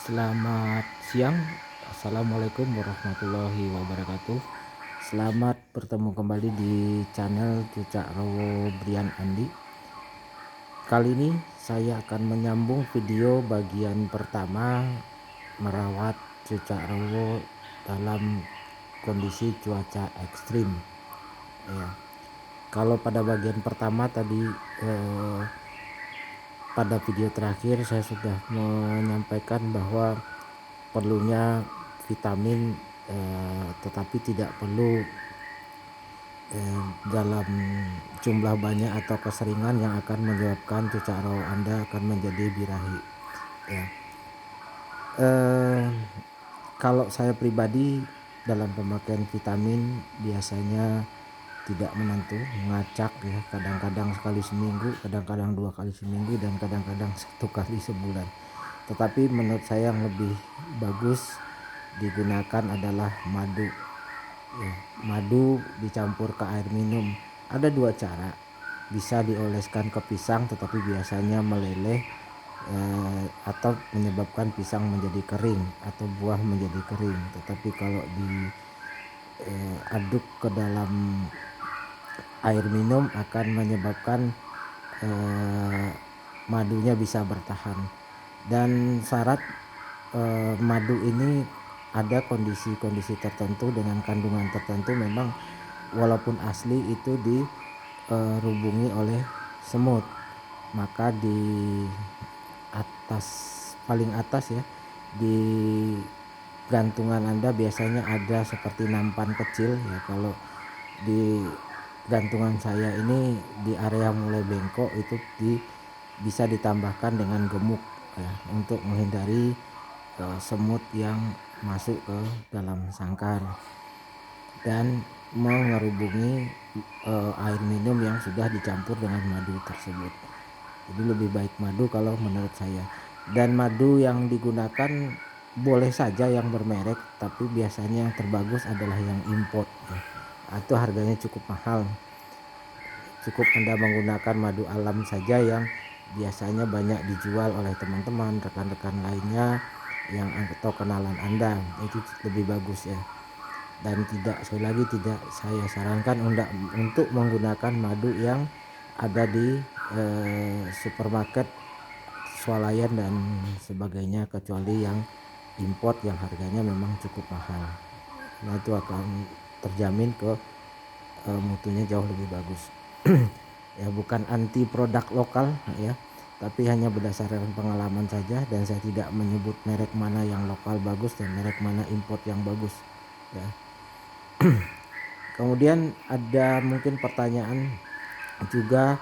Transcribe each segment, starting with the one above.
Selamat siang, Assalamualaikum warahmatullahi wabarakatuh. Selamat bertemu kembali di channel Cucak Rowo Brian Andi. Kali ini saya akan menyambung video bagian pertama merawat cucak rowo dalam kondisi cuaca ekstrim. Ya, kalau pada bagian pertama tadi pada video terakhir saya sudah menyampaikan bahwa perlunya vitamin, tetapi tidak perlu dalam jumlah banyak atau keseringan yang akan menyebabkan cucak rawa Anda akan menjadi birahi. Ya. Kalau saya pribadi dalam pemakaian vitamin biasanya tidak menentu, ngacak ya, kadang-kadang sekali seminggu, kadang-kadang 2 kali seminggu, dan kadang-kadang 1 kali sebulan. Tetapi menurut saya yang lebih bagus digunakan adalah madu. Ya, madu dicampur ke air minum. Ada 2 cara. Bisa dioleskan ke pisang tetapi biasanya meleleh, atau menyebabkan pisang menjadi kering atau buah menjadi kering. Tetapi kalau diaduk ke dalam air minum akan menyebabkan madunya bisa bertahan. Dan syarat madu ini ada kondisi-kondisi tertentu dengan kandungan tertentu, memang walaupun asli itu dirubungi oleh semut, maka di atas, paling atas ya, di gantungan Anda biasanya ada seperti nampan kecil ya. Kalau di gantungan saya ini di area mulai bengkok itu bisa ditambahkan dengan gemuk ya, untuk menghindari semut yang masuk ke dalam sangkar dan mengerubungi air minum yang sudah dicampur dengan madu tersebut. Jadi lebih baik madu kalau menurut saya. Dan madu yang digunakan boleh saja yang bermerek, tapi biasanya yang terbagus adalah yang import ya. Atau harganya cukup mahal. Cukup Anda menggunakan madu alam saja yang biasanya banyak dijual oleh teman-teman, rekan-rekan lainnya yang atau kenalan Anda, itu lebih bagus ya. Dan sekali lagi tidak saya sarankan untuk menggunakan madu yang ada di supermarket, swalayan dan sebagainya, kecuali yang import yang harganya memang cukup mahal. Nah, itu akan terjamin mutunya jauh lebih bagus. Ya, bukan anti produk lokal ya, tapi hanya berdasarkan pengalaman saja, dan saya tidak menyebut merek mana yang lokal bagus dan merek mana import yang bagus ya. Kemudian ada mungkin pertanyaan juga,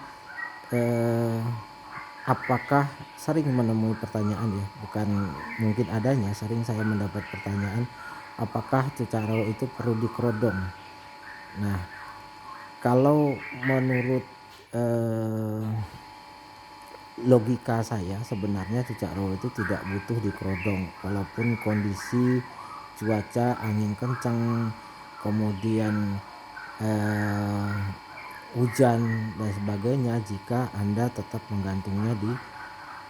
apakah sering menemui pertanyaan ya, bukan mungkin adanya, sering saya mendapat pertanyaan, apakah cucak rawa itu perlu dikerodong. Nah, kalau menurut logika saya, sebenarnya cucak rawa itu tidak butuh dikerodong. Walaupun kondisi cuaca angin kencang, kemudian hujan dan sebagainya, jika Anda tetap menggantungnya di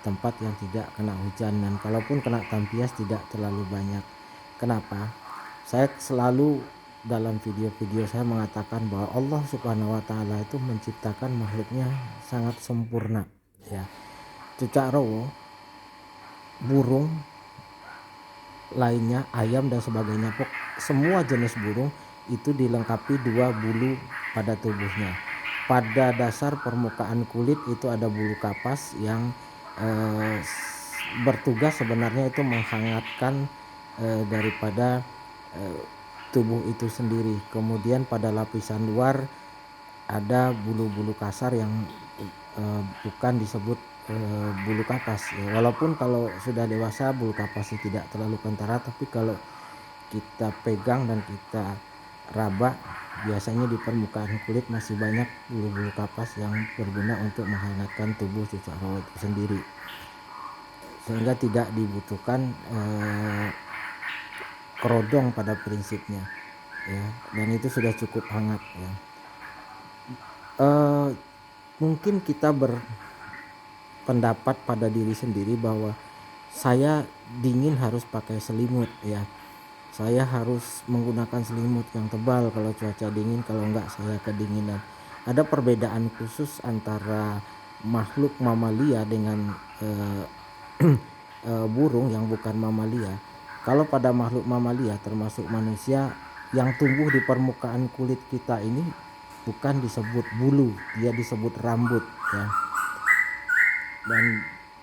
tempat yang tidak kena hujan, dan kalaupun kena tampias tidak terlalu banyak. Kenapa? Saya selalu dalam video-video saya mengatakan bahwa Allah Subhanahu wa taala itu menciptakan makhluknya sangat sempurna ya. Cucak rowo, burung lainnya, ayam dan sebagainya, semua jenis burung itu dilengkapi 2 bulu pada tubuhnya. Pada dasar permukaan kulit itu ada bulu kapas yang bertugas sebenarnya itu menghangatkan daripada tubuh itu sendiri. Kemudian pada lapisan luar ada bulu-bulu kasar yang bukan disebut bulu kapas ya. Walaupun kalau sudah dewasa bulu kapasnya tidak terlalu kentara, tapi kalau kita pegang dan kita raba, biasanya di permukaan kulit masih banyak bulu-bulu kapas yang berguna untuk menghangatkan tubuh cucak rawa itu sendiri, sehingga tidak dibutuhkan kerodong pada prinsipnya ya, dan itu sudah cukup hangat ya. Mungkin kita berpendapat pada diri sendiri bahwa saya dingin harus pakai selimut ya. Saya harus menggunakan selimut yang tebal kalau cuaca dingin, kalau enggak saya kedinginan. Ada perbedaan khusus antara makhluk mamalia dengan burung yang bukan mamalia. Kalau pada makhluk mamalia termasuk manusia, yang tumbuh di permukaan kulit kita ini bukan disebut bulu, dia disebut rambut ya. Dan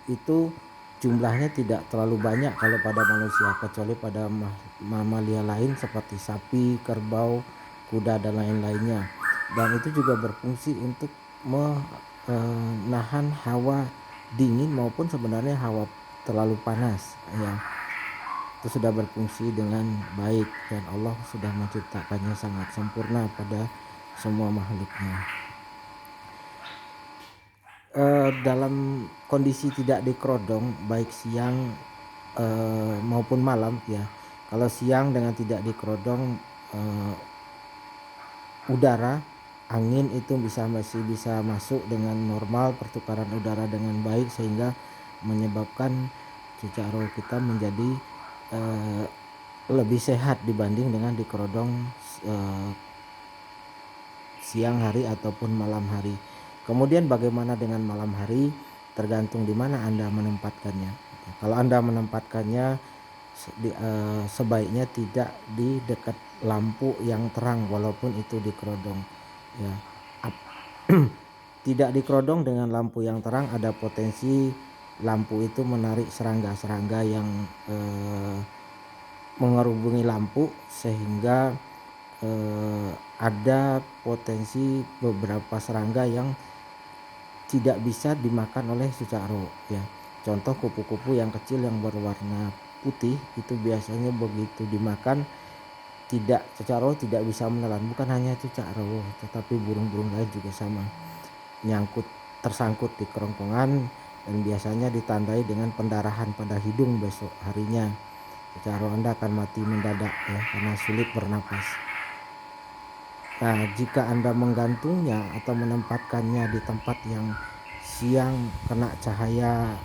itu jumlahnya tidak terlalu banyak kalau pada manusia, kecuali pada mamalia lain seperti sapi, kerbau, kuda dan lain-lainnya. Dan itu juga berfungsi untuk menahan hawa dingin maupun sebenarnya hawa terlalu panas ya. Itu sudah berfungsi dengan baik dan Allah sudah menciptakannya sangat sempurna pada semua makhluknya. Dalam kondisi tidak dikerodong baik siang maupun malam ya. Kalau siang dengan tidak dikerodong, udara, angin itu masih bisa masuk dengan normal, pertukaran udara dengan baik sehingga menyebabkan cicak roh kita menjadi lebih sehat dibanding dengan dikerodong siang hari ataupun malam hari. Kemudian bagaimana dengan malam hari? Tergantung di mana Anda menempatkannya. Kalau Anda menempatkannya sebaiknya tidak di dekat lampu yang terang walaupun itu dikerodong ya. Tidak dikerodong dengan lampu yang terang, ada potensi lampu itu menarik serangga-serangga yang mengerubungi lampu sehingga ada potensi beberapa serangga yang tidak bisa dimakan oleh cicak roh ya. Contoh kupu-kupu yang kecil yang berwarna putih itu biasanya begitu dimakan cicak roh tidak bisa menelan. Bukan hanya cicak roh tetapi burung-burung lain juga sama, tersangkut di kerongkongan dan biasanya ditandai dengan pendarahan pada hidung besok harinya. Cicak roh Anda akan mati mendadak ya karena sulit bernapas. Nah, jika Anda menggantungnya atau menempatkannya di tempat yang siang kena cahaya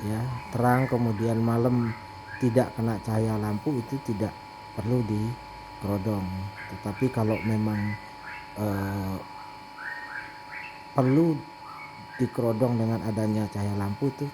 ya terang, kemudian malam tidak kena cahaya lampu, itu tidak perlu dikerodong. Tetapi kalau memang perlu dikerodong dengan adanya cahaya lampu, itu